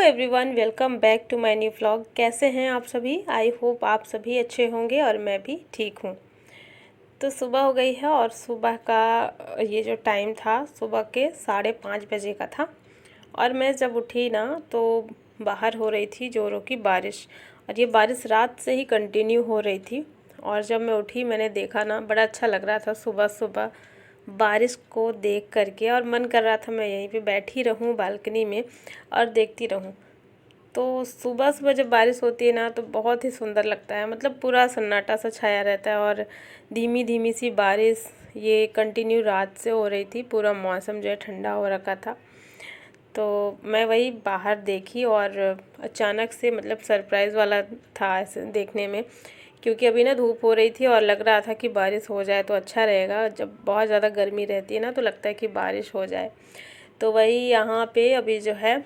Everyone, welcome back to my new vlog. कैसे हैं आप सभी? आई होप आप सभी अच्छे होंगे और मैं भी ठीक हूँ। तो सुबह हो गई है और सुबह का ये जो टाइम था सुबह के 5:30 बजे का था। और मैं जब उठी ना तो बाहर हो रही थी ज़ोरों की बारिश, और ये बारिश रात से ही कंटिन्यू हो रही थी। और जब मैं उठी मैंने देखा ना, बड़ा अच्छा लग रहा था सुबह सुबह बारिश को देख करके, और मन कर रहा था मैं यहीं पे बैठी रहूं बालकनी में और देखती रहूं। तो सुबह सुबह जब बारिश होती है ना तो बहुत ही सुंदर लगता है, मतलब पूरा सन्नाटा सा छाया रहता है और धीमी धीमी सी बारिश ये कंटिन्यू रात से हो रही थी। पूरा मौसम जो है ठंडा हो रखा था। तो मैं वही बाहर देखी और अचानक से, मतलब सरप्राइज़ वाला था ऐसे देखने में, क्योंकि अभी ना धूप हो रही थी और लग रहा था कि बारिश हो जाए तो अच्छा रहेगा। जब बहुत ज़्यादा गर्मी रहती है ना तो लगता है कि बारिश हो जाए। तो वही यहाँ पे अभी जो है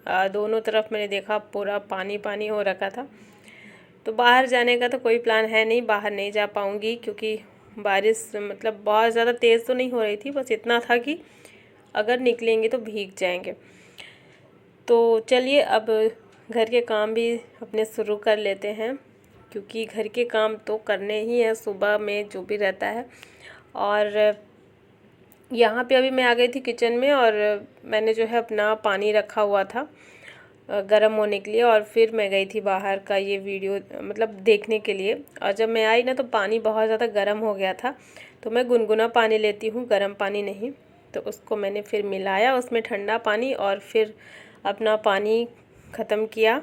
दोनों तरफ मैंने देखा पूरा पानी पानी हो रखा था। तो बाहर जाने का तो कोई प्लान है नहीं, बाहर नहीं जा पाऊँगी क्योंकि बारिश मतलब बहुत ज़्यादा तेज़ तो नहीं हो रही थी, बस इतना था कि अगर निकलेंगे तो भीग जाएंगे। तो चलिए अब घर के काम भी अपने शुरू कर लेते हैं, क्योंकि घर के काम तो करने ही है सुबह में जो भी रहता है। और यहाँ पे अभी मैं आ गई थी किचन में, और मैंने जो है अपना पानी रखा हुआ था गर्म होने के लिए, और फिर मैं गई थी बाहर का ये वीडियो मतलब देखने के लिए। और जब मैं आई ना तो पानी बहुत ज़्यादा गर्म हो गया था। तो मैं गुनगुना पानी लेती हूँ, गर्म पानी नहीं। तो उसको मैंने फिर मिलाया उसमें ठंडा पानी, और फिर अपना पानी ख़त्म किया।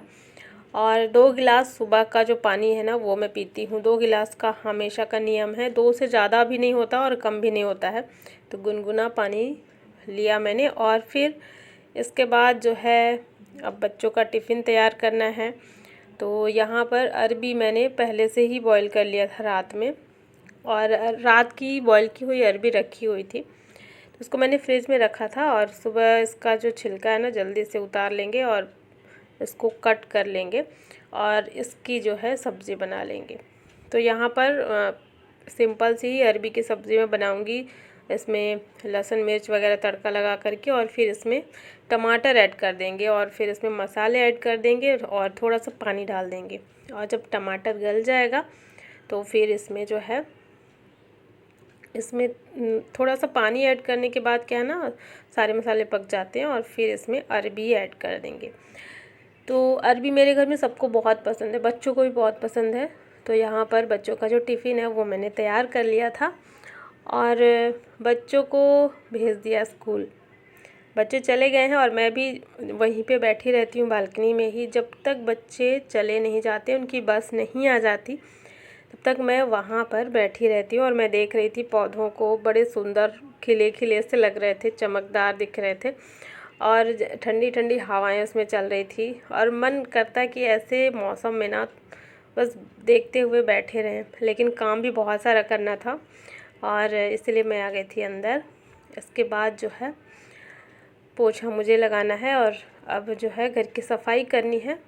और 2 गिलास सुबह का जो पानी है ना वो मैं पीती हूँ। 2 गिलास का हमेशा का नियम है, 2 से ज़्यादा भी नहीं होता और कम भी नहीं होता है। तो गुनगुना पानी लिया मैंने, और फिर इसके बाद जो है अब बच्चों का टिफ़िन तैयार करना है। तो यहाँ पर अरबी मैंने पहले से ही बॉईल कर लिया था रात में, और रात की बॉईल की हुई अरबी रखी हुई थी। तो उसको मैंने फ्रिज में रखा था, और सुबह इसका जो छिलका है ना जल्दी से उतार लेंगे और इसको कट कर लेंगे और इसकी जो है सब्ज़ी बना लेंगे। तो यहाँ पर सिंपल सी ही अरबी की सब्ज़ी मैं बनाऊँगी। इसमें लहसुन मिर्च वगैरह तड़का लगा करके, और फिर इसमें टमाटर ऐड कर देंगे, और फिर इसमें मसाले ऐड कर देंगे और थोड़ा सा पानी डाल देंगे। और जब टमाटर गल जाएगा तो फिर इसमें जो है इसमें थोड़ा सा पानी ऐड करने के बाद क्या है ना, सारे मसाले पक जाते हैं, और फिर इसमें अरबी ऐड कर देंगे। तो अरबी मेरे घर में सबको बहुत पसंद है, बच्चों को भी बहुत पसंद है। तो यहाँ पर बच्चों का जो टिफ़िन है वो मैंने तैयार कर लिया था, और बच्चों को भेज दिया स्कूल। बच्चे चले गए हैं और मैं भी वहीं पे बैठी रहती हूँ बालकनी में ही। जब तक बच्चे चले नहीं जाते, उनकी बस नहीं आ जाती, तब तक मैं वहाँ पर बैठी रहती हूँ। और मैं देख रही थी पौधों को, बड़े सुंदर खिले खिले से लग रहे थे, चमकदार दिख रहे थे, और ठंडी ठंडी हवाएं उसमें चल रही थी। और मन करता है कि ऐसे मौसम में ना बस देखते हुए बैठे रहें, लेकिन काम भी बहुत सारा करना था और इसलिए मैं आ गई थी अंदर। इसके बाद जो है पोछा मुझे लगाना है, और अब जो है घर की सफाई करनी है।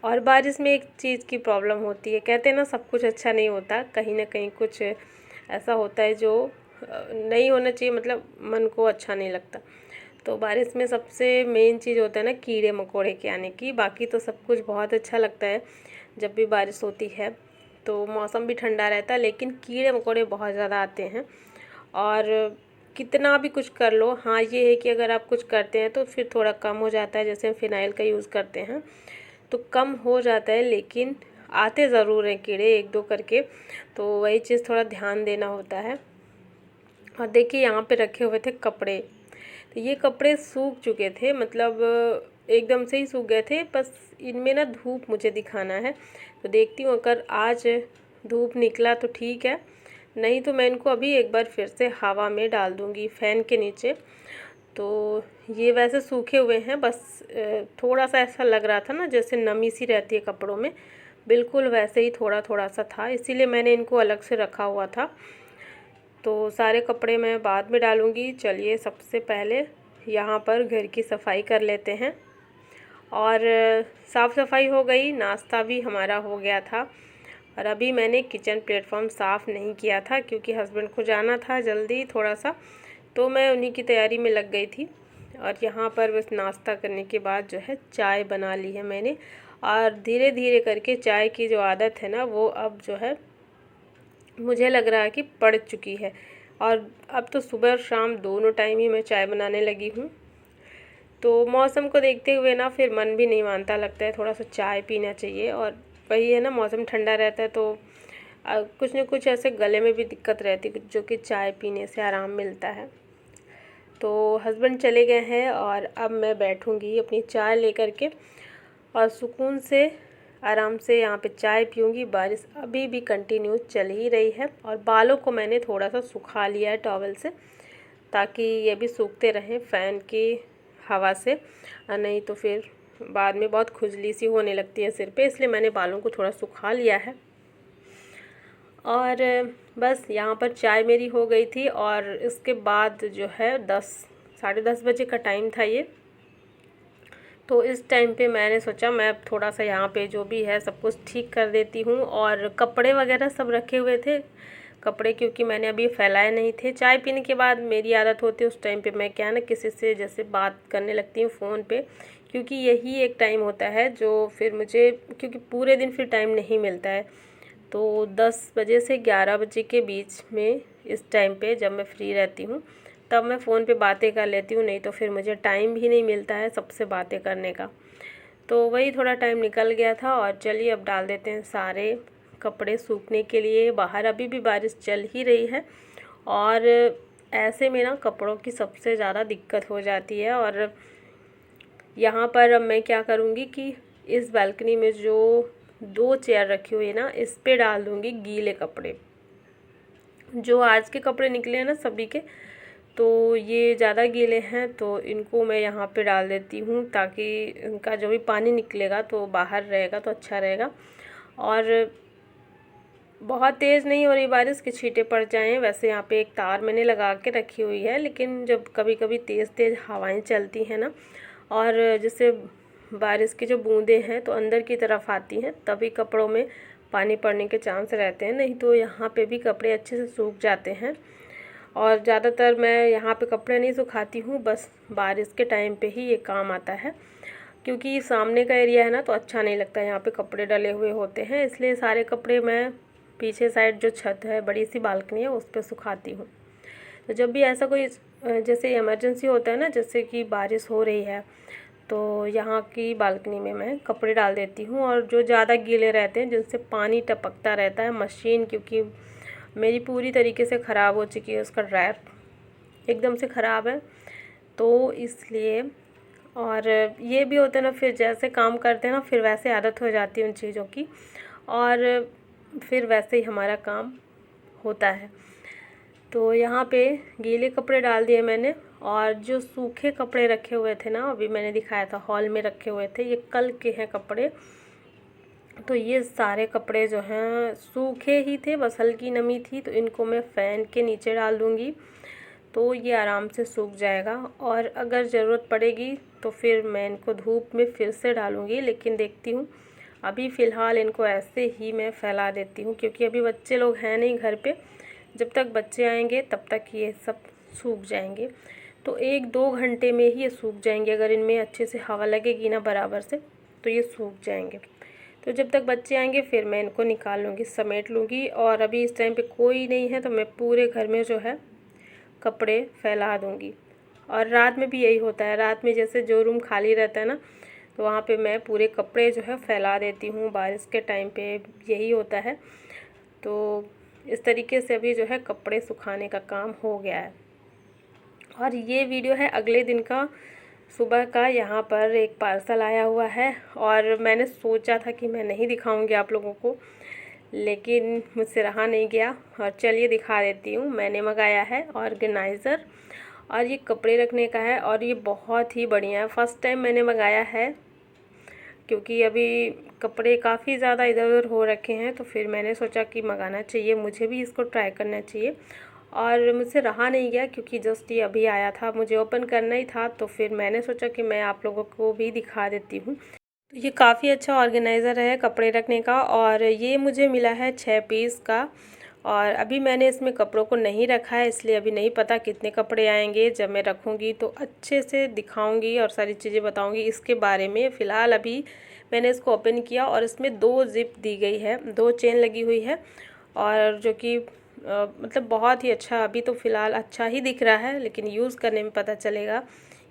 और बारिश में एक चीज़ की प्रॉब्लम होती है, कहते हैं ना सब कुछ अच्छा नहीं होता, कहीं ना कहीं कुछ ऐसा होता है जो नहीं होना चाहिए, मतलब मन को अच्छा नहीं लगता। तो बारिश में सबसे मेन चीज़ होता है ना कीड़े मकोड़े के आने की। बाकी तो सब कुछ बहुत अच्छा लगता है जब भी बारिश होती है, तो मौसम भी ठंडा रहता है, लेकिन कीड़े मकोड़े बहुत ज़्यादा आते हैं। और कितना भी कुछ कर लो, हाँ ये है कि अगर आप कुछ करते हैं तो फिर थोड़ा कम हो जाता है। जैसे हम फिनाइल का यूज़ करते हैं तो कम हो जाता है, लेकिन आते ज़रूर हैं कीड़े एक दो करके। तो वही चीज़ थोड़ा ध्यान देना होता है। और देखिए यहाँ पे रखे हुए थे कपड़े, तो ये कपड़े सूख चुके थे, मतलब एकदम से ही सूख गए थे। बस इनमें ना धूप मुझे दिखाना है, तो देखती हूँ अगर आज धूप निकला तो ठीक है, नहीं तो मैं इनको अभी एक बार फिर से हवा में डाल दूँगी फ़ैन के नीचे। तो ये वैसे सूखे हुए हैं, बस थोड़ा सा ऐसा लग रहा था ना जैसे नमी सी रहती है कपड़ों में, बिल्कुल वैसे ही थोड़ा थोड़ा सा था, इसीलिए मैंने इनको अलग से रखा हुआ था। तो सारे कपड़े मैं बाद में डालूँगी। चलिए सबसे पहले यहाँ पर घर की सफाई कर लेते हैं। और साफ़ सफाई हो गई, नाश्ता भी हमारा हो गया था। और अभी मैंने किचन प्लेटफॉर्म साफ़ नहीं किया था क्योंकि हस्बैंड को जाना था जल्दी थोड़ा सा, तो मैं उन्हीं की तैयारी में लग गई थी। और यहाँ पर बस नाश्ता करने के बाद जो है चाय बना ली है मैंने। और धीरे धीरे करके चाय की जो आदत है ना वो अब जो है मुझे लग रहा है कि पड़ चुकी है। और अब तो सुबह और शाम दोनों टाइम ही मैं चाय बनाने लगी हूँ। तो मौसम को देखते हुए ना फिर मन भी नहीं मानता, लगता है थोड़ा सा चाय पीना चाहिए। और वही है ना, मौसम ठंडा रहता है तो कुछ न कुछ ऐसे गले में भी दिक्कत रहती है जो कि चाय पीने से आराम मिलता है। तो हस्बैंड चले गए हैं और अब मैं बैठूंगी अपनी चाय लेकर के और सुकून से आराम से यहाँ पे चाय पीऊँगी। बारिश अभी भी कंटिन्यू चल ही रही है और बालों को मैंने थोड़ा सा सुखा लिया है टॉवल से, ताकि ये भी सूखते रहें फ़ैन की हवा से, नहीं तो फिर बाद में बहुत खुजली सी होने लगती है सिर पे, इसलिए मैंने बालों को थोड़ा सुखा लिया है। और बस यहाँ पर चाय मेरी हो गई थी और इसके बाद जो है 10 साढ़े 10 बजे का टाइम था ये। तो इस टाइम पे मैंने सोचा मैं थोड़ा सा यहाँ पे जो भी है सब कुछ ठीक कर देती हूँ। और कपड़े वगैरह सब रखे हुए थे, कपड़े क्योंकि मैंने अभी फैलाए नहीं थे। चाय पीने के बाद मेरी आदत होती है उस टाइम पे मैं क्या ना किसी से जैसे बात करने लगती हूँ फ़ोन पे, क्योंकि यही एक टाइम होता है जो फिर मुझे, क्योंकि पूरे दिन फिर टाइम नहीं मिलता है। तो 10 बजे से 11 बजे के बीच में इस टाइम पे जब मैं फ्री रहती हूँ तब मैं फ़ोन पे बातें कर लेती हूँ, नहीं तो फिर मुझे टाइम भी नहीं मिलता है सबसे बातें करने का। तो वही थोड़ा टाइम निकल गया था। और चलिए अब डाल देते हैं सारे कपड़े सूखने के लिए। बाहर अभी भी बारिश चल ही रही है और ऐसे में ना कपड़ों की सबसे ज़्यादा दिक्कत हो जाती है। और यहाँ पर अब मैं क्या करूँगी कि इस बालकनी में जो 2 चेयर रखी हुई है ना, इस पे डाल दूँगी गीले कपड़े। जो आज के कपड़े निकले हैं ना सभी के, तो ये ज़्यादा गीले हैं तो इनको मैं यहाँ पे डाल देती हूँ, ताकि इनका जो भी पानी निकलेगा तो बाहर रहेगा तो अच्छा रहेगा। और बहुत तेज़ नहीं हो रही बारिश कि छींटे पड़ जाएं। वैसे यहाँ पे एक तार मैंने लगा के रखी हुई है, लेकिन जब कभी कभी तेज़ तेज़ हवाएं चलती हैं ना और जैसे बारिश की जो बूंदें हैं तो अंदर की तरफ आती हैं, तभी कपड़ों में पानी पड़ने के चांस रहते हैं, नहीं तो यहाँ पे भी कपड़े अच्छे से सूख जाते हैं। और ज़्यादातर मैं यहाँ पे कपड़े नहीं सुखाती हूँ, बस बारिश के टाइम पे ही ये काम आता है, क्योंकि सामने का एरिया है ना तो अच्छा नहीं लगता, यहाँ पे कपड़े डले हुए होते हैं, इसलिए सारे कपड़े मैं पीछे साइड जो छत है, बड़ी सी बालकनी है, उस पर सुखाती हूँ। तो जब भी ऐसा कोई जैसे इमरजेंसी होता है ना, जैसे कि बारिश हो रही है, तो यहाँ की बालकनी में मैं कपड़े डाल देती हूँ। और जो ज़्यादा गीले रहते हैं, जिनसे पानी टपकता रहता है, मशीन क्योंकि मेरी पूरी तरीके से ख़राब हो चुकी है, उसका ड्रायर एकदम से ख़राब है, तो इसलिए। और ये भी होता है ना, फिर जैसे काम करते हैं ना फिर वैसे आदत हो जाती है उन चीज़ों की, और फिर वैसे ही हमारा काम होता है। तो यहाँ पे गीले कपड़े डाल दिए मैंने, और जो सूखे कपड़े रखे हुए थे ना, अभी मैंने दिखाया था हॉल में रखे हुए थे, ये कल के हैं कपड़े। तो ये सारे कपड़े जो हैं सूखे ही थे, बस हल्की नमी थी, तो इनको मैं फ़ैन के नीचे डाल दूँगी तो ये आराम से सूख जाएगा। और अगर ज़रूरत पड़ेगी तो फिर मैं इनको धूप में फिर से डालूँगी, लेकिन देखती हूँ अभी फ़िलहाल इनको ऐसे ही मैं फैला देती हूँ, क्योंकि अभी बच्चे लोग हैं नहीं घर पे। जब तक बच्चे आएंगे तब तक ये सब सूख जाएंगे, तो 1-2 घंटे में ही ये सूख जाएंगे। अगर इनमें अच्छे से हवा लगेगी ना बराबर से तो ये सूख जाएंगे। तो जब तक बच्चे आएंगे फिर मैं इनको निकाल लूँगी, समेट लूँगी। और अभी इस टाइम पे कोई नहीं है तो मैं पूरे घर में जो है कपड़े फैला दूँगी। और रात में भी यही होता है, रात में जैसे जो रूम खाली रहता है ना तो वहाँ पे मैं पूरे कपड़े जो है फैला देती हूँ। बारिश के टाइम पे यही होता है। तो इस तरीके से अभी जो है कपड़े सुखाने का काम हो गया है। और ये वीडियो है अगले दिन का सुबह का। यहाँ पर एक पार्सल आया हुआ है और मैंने सोचा था कि मैं नहीं दिखाऊंगी आप लोगों को, लेकिन मुझसे रहा नहीं गया और चलिए दिखा देती हूँ। मैंने मंगाया है ऑर्गेनाइज़र और ये कपड़े रखने का है, और ये बहुत ही बढ़िया है। फ़र्स्ट टाइम मैंने मंगाया है, क्योंकि अभी कपड़े काफ़ी ज़्यादा इधर उधर हो रखे हैं, तो फिर मैंने सोचा कि मंगाना चाहिए, मुझे भी इसको ट्राई करना चाहिए। और मुझसे रहा नहीं गया, क्योंकि जस्ट ये अभी आया था, मुझे ओपन करना ही था, तो फिर मैंने सोचा कि मैं आप लोगों को भी दिखा देती हूँ। तो ये काफ़ी अच्छा ऑर्गेनाइज़र है कपड़े रखने का, और ये मुझे मिला है 6 पीस का, और अभी मैंने इसमें कपड़ों को नहीं रखा है, इसलिए अभी नहीं पता कितने कपड़े आएंगे। जब मैं रखूँगी तो अच्छे से दिखाऊंगी और सारी चीज़ें बताऊंगी इसके बारे में। फ़िलहाल अभी मैंने इसको ओपन किया और इसमें 2 ज़िप दी गई है, 2 चेन लगी हुई है, और जो कि मतलब बहुत ही अच्छा, अभी तो फ़िलहाल अच्छा ही दिख रहा है, लेकिन यूज़ करने में पता चलेगा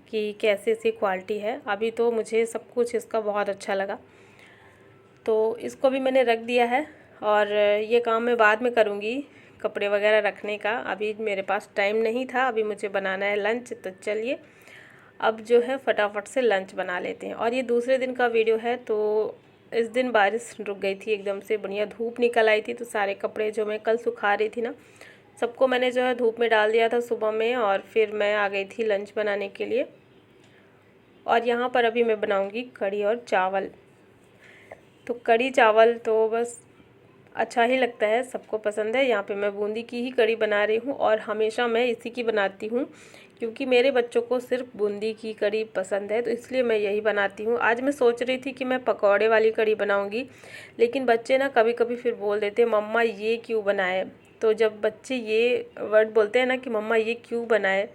कि कैसे इसकी क्वालिटी है। अभी तो मुझे सब कुछ इसका बहुत अच्छा लगा, तो इसको भी मैंने रख दिया है। और ये काम मैं बाद में करूँगी, कपड़े वगैरह रखने का। अभी मेरे पास टाइम नहीं था, अभी मुझे बनाना है लंच। तो चलिए अब जो है फटाफट से लंच बना लेते हैं। और ये दूसरे दिन का वीडियो है। तो इस दिन बारिश रुक गई थी, एकदम से बढ़िया धूप निकल आई थी, तो सारे कपड़े जो मैं कल सुखा रही थी ना, सबको मैंने जो है धूप में डाल दिया था सुबह में, और फिर मैं आ गई थी लंच बनाने के लिए। और यहाँ पर अभी मैं बनाऊँगी कढ़ी और चावल। तो कढ़ी चावल तो बस अच्छा ही लगता है, सबको पसंद है। यहाँ पे मैं बूंदी की ही कढ़ी बना रही हूँ, और हमेशा मैं इसी की बनाती हूँ, क्योंकि मेरे बच्चों को सिर्फ बूंदी की कढ़ी पसंद है, तो इसलिए मैं यही बनाती हूँ। आज मैं सोच रही थी कि मैं पकौड़े वाली कढ़ी बनाऊँगी, लेकिन बच्चे ना कभी कभी फिर बोल देते हैं मम्मा ये क्यों बनाए। तो जब बच्चे ये वर्ड बोलते हैं ना कि मम्मा ये क्यों बनाए,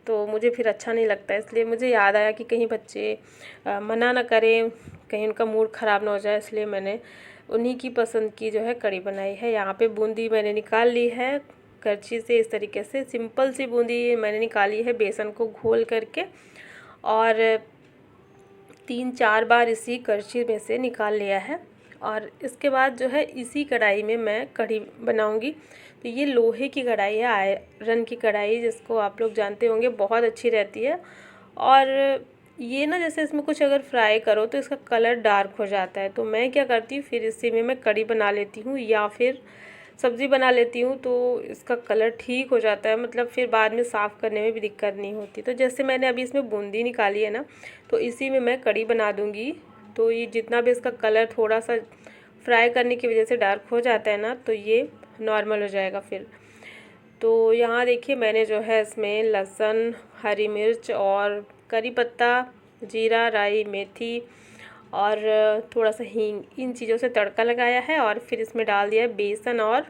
तो मुझे फिर अच्छा नहीं लगता। इसलिए मुझे याद आया कि कहीं बच्चे मना ना करें, कहीं उनका मूड ख़राब ना हो जाए, इसलिए मैंने उन्हीं की पसंद की जो है कढ़ी बनाई है। यहाँ पे बूंदी मैंने निकाल ली है करछी से, इस तरीके से सिंपल सी बूंदी मैंने निकाली है बेसन को घोल करके, और 3-4 बार इसी करछी में से निकाल लिया है। और इसके बाद जो है इसी कढ़ाई में मैं कढ़ी बनाऊंगी। तो ये लोहे की कढ़ाई है, आयरन की कढ़ाई, जिसको आप लोग जानते होंगे, बहुत अच्छी रहती है। और ये ना जैसे इसमें कुछ अगर फ्राई करो तो इसका कलर डार्क हो जाता है, तो मैं क्या करती हूँ फिर इसी में मैं कढ़ी बना लेती हूँ, या फिर सब्ज़ी बना लेती हूँ, तो इसका कलर ठीक हो जाता है। मतलब फिर बाद में साफ़ करने में भी दिक्कत नहीं होती। तो जैसे मैंने अभी इसमें बूंदी निकाली है ना, तो इसी में मैं कढ़ी बना दूँगी। तो ये जितना भी इसका कलर थोड़ा सा फ्राई करने की वजह से डार्क हो जाता है ना, तो ये नॉर्मल हो जाएगा फिर। तो यहाँ देखिए मैंने जो है इसमें लहसुन, हरी मिर्च और करी पत्ता, जीरा, राई, मेथी और थोड़ा सा हींग, इन चीज़ों से तड़का लगाया है। और फिर इसमें डाल दिया है बेसन और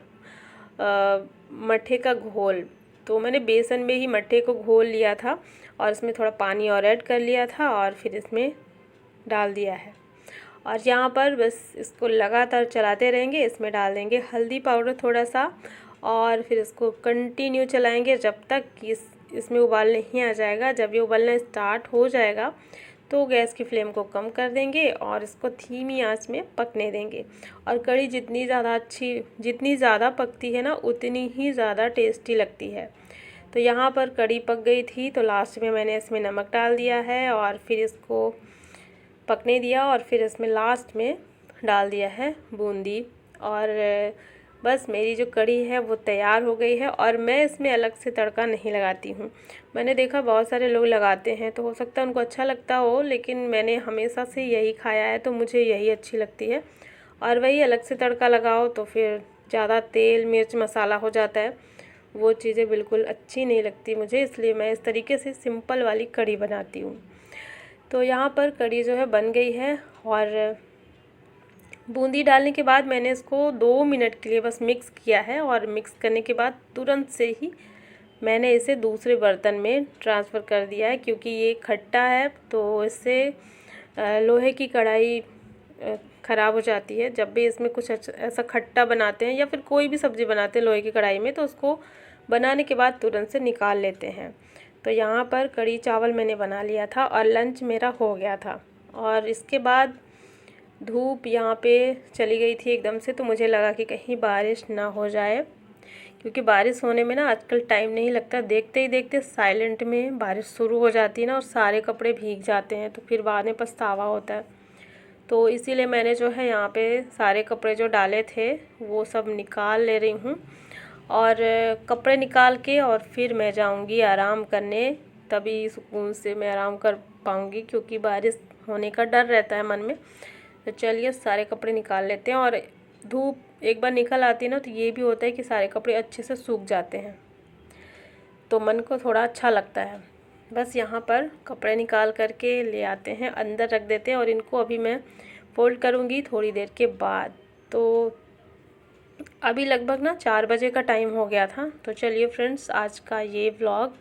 मट्ठे का घोल। तो मैंने बेसन में ही मट्ठे को घोल लिया था, और इसमें थोड़ा पानी और ऐड कर लिया था, और फिर इसमें डाल दिया है। और यहाँ पर बस इसको लगातार चलाते रहेंगे। इसमें डाल देंगे हल्दी पाउडर थोड़ा सा, और फिर इसको कंटिन्यू चलाएंगे जब तक कि इसमें उबाल नहीं आ जाएगा। जब ये उबलना स्टार्ट हो जाएगा तो गैस की फ्लेम को कम कर देंगे और इसको धीमी आंच में पकने देंगे। और कढ़ी जितनी ज़्यादा पकती है ना, उतनी ही ज़्यादा टेस्टी लगती है। तो यहाँ पर कढ़ी पक गई थी, तो लास्ट में मैंने इसमें नमक डाल दिया है, और फिर इसको पकने दिया, और फिर इसमें लास्ट में डाल दिया है बूंदी। और बस मेरी जो कढ़ी है वो तैयार हो गई है। और मैं इसमें अलग से तड़का नहीं लगाती हूँ। मैंने देखा बहुत सारे लोग लगाते हैं, तो हो सकता है उनको अच्छा लगता हो, लेकिन मैंने हमेशा से यही खाया है, तो मुझे यही अच्छी लगती है। और वही अलग से तड़का लगाओ तो फिर ज़्यादा तेल मिर्च मसाला हो जाता है, वो चीज़ें बिल्कुल अच्छी नहीं लगती मुझे। इसलिए मैं इस तरीके से सिंपल वाली कढ़ी बनाती हूँ। तो यहाँ पर कढ़ी जो है बन गई है, और बूंदी डालने के बाद मैंने इसको 2 मिनट के लिए बस मिक्स किया है। और मिक्स करने के बाद तुरंत से ही मैंने इसे दूसरे बर्तन में ट्रांसफ़र कर दिया है, क्योंकि ये खट्टा है, तो इससे लोहे की कढ़ाई ख़राब हो जाती है। जब भी इसमें कुछ ऐसा खट्टा बनाते हैं या फिर कोई भी सब्ज़ी बनाते हैं लोहे की कढ़ाई में, तो उसको बनाने के बाद तुरंत से निकाल लेते हैं। तो यहाँ पर कढ़ी चावल मैंने बना लिया था, और लंच मेरा हो गया था। और इसके बाद धूप यहाँ पे चली गई थी एकदम से, तो मुझे लगा कि कहीं बारिश ना हो जाए, क्योंकि बारिश होने में ना आजकल टाइम नहीं लगता। देखते ही देखते साइलेंट में बारिश शुरू हो जाती है ना, और सारे कपड़े भीग जाते हैं, तो फिर बाद में पछतावा होता है। तो इसीलिए मैंने जो है यहाँ पे सारे कपड़े जो डाले थे वो सब निकाल ले रही हूँ। और कपड़े निकाल के और फिर मैं जाऊँगी आराम करने, तभी सुकून से मैं आराम कर पाऊँगी, क्योंकि बारिश होने का डर रहता है मन में। तो चलिए सारे कपड़े निकाल लेते हैं। और धूप एक बार निकल आती है ना, तो ये भी होता है कि सारे कपड़े अच्छे से सूख जाते हैं, तो मन को थोड़ा अच्छा लगता है। बस यहाँ पर कपड़े निकाल करके ले आते हैं, अंदर रख देते हैं, और इनको अभी मैं फोल्ड करूँगी थोड़ी देर के बाद। तो अभी लगभग ना 4 बजे का टाइम हो गया था। तो चलिए फ्रेंड्स, आज का ये व्लॉग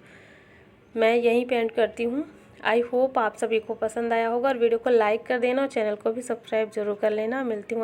मैं यहीं पे एंड करती हूँ। आई होप आप सभी को पसंद आया होगा और वीडियो को लाइक कर देना और चैनल को भी सब्सक्राइब जरूर कर लेना। मिलती हूँ आप